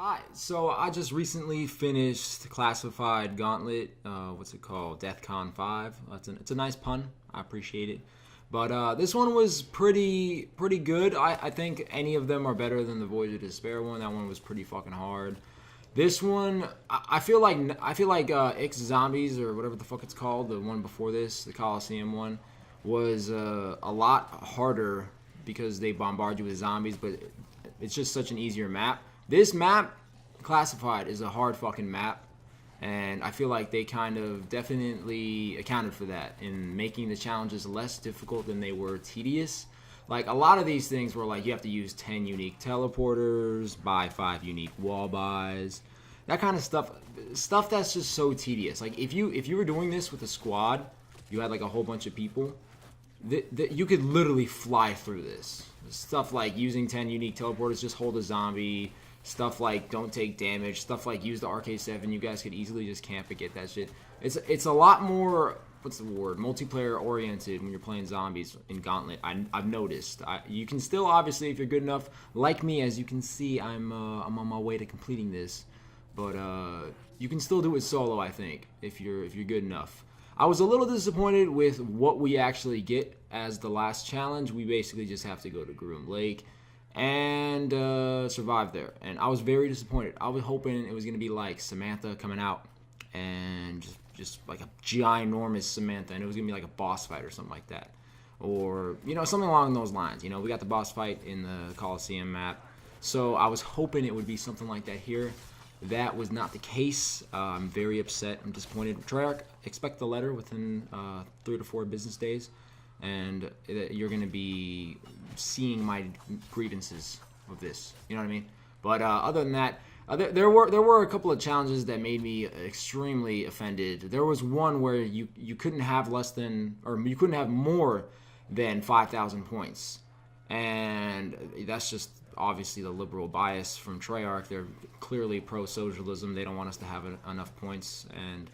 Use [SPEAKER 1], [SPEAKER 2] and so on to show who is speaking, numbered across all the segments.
[SPEAKER 1] Alright, so I just recently finished Classified Gauntlet. What's it called? DeathCon 5. It's a nice pun. I appreciate it. But this one was pretty good. I think any of them are better than the Voyage of Despair one. That one was pretty fucking hard. This one, I feel like X Zombies or whatever the fuck it's called, the one before this, the Coliseum one, was a lot harder because they bombard you with zombies. But it's just such an easier map. This map, Classified, is a hard fucking map, and I feel like they kind of definitely accounted for that in making the challenges less difficult than they were tedious. Like, a lot of these things were like, you have to use 10 unique teleporters, buy 5 unique wall buys, that kind of stuff that's just so tedious. Like, if you were doing this with a squad, you had like a whole bunch of people, you could literally fly through this. Stuff like using 10 unique teleporters, just hold a zombie. Stuff like don't take damage. Stuff like use the RK7. You guys could easily just camp and get that shit. It's a lot more, what's the word, multiplayer oriented when you're playing zombies in Gauntlet. I've noticed. You can still, obviously, if you're good enough, like me, as you can see, I'm on my way to completing this. But you can still do it solo, I think, if you're good enough. I was a little disappointed with what we actually get as the last challenge. We basically just have to go to Groom Lake and survive there. And I was very disappointed. I was hoping it was going to be like Samantha coming out and just like a ginormous Samantha, and it was going to be like a boss fight or something like that. Or, something along those lines. We got the boss fight in the Coliseum map. So I was hoping it would be something like that here. That was not the case. I'm very upset. I'm disappointed. Treyarch, expect the letter within 3 to 4 business days, and you're going to be seeing my grievances of this. You know what I mean? But other than that, there were a couple of challenges that made me extremely offended. There was one where you couldn't have less than, or you couldn't have more than 5,000 points, and that's just obviously the liberal bias from Treyarch. They're clearly pro-socialism. They don't want us to have enough points, and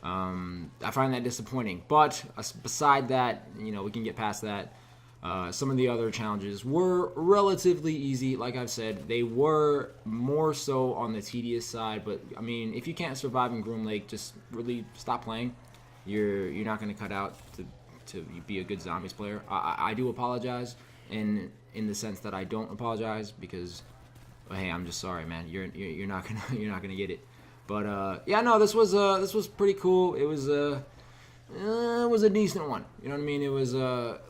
[SPEAKER 1] I find that disappointing. But beside that, we can get past that. Some of the other challenges were relatively easy. Like I've said, they were more so on the tedious side. But I mean, if you can't survive in Groom Lake, just really stop playing. You're not going to cut out to be a good zombies player. I do apologize in the sense that I don't apologize because, hey, I'm just sorry, man. You're not gonna get it. But yeah, no, this was pretty cool. It was a decent one. You know what I mean? It was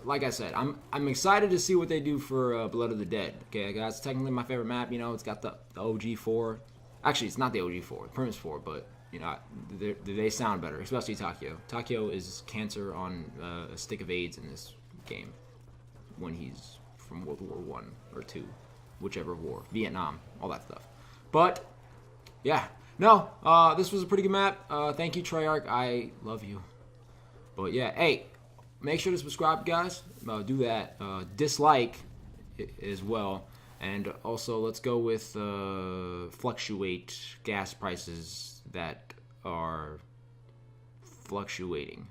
[SPEAKER 1] like I said, I'm excited to see what they do for Blood of the Dead. Okay, that's technically my favorite map. It's got the OG 4. Actually, it's not the OG 4, the Primus 4, but they sound better, especially Takeo. Takeo is cancer on a stick of AIDS in this game when he's from World War I or II, whichever war, Vietnam, all that stuff. But yeah, no, this was a pretty good map. Thank you, Treyarch. I love you. But yeah, hey, make sure to subscribe, guys. Do that. Dislike as well. And also, let's go with fluctuate gas prices that are fluctuating.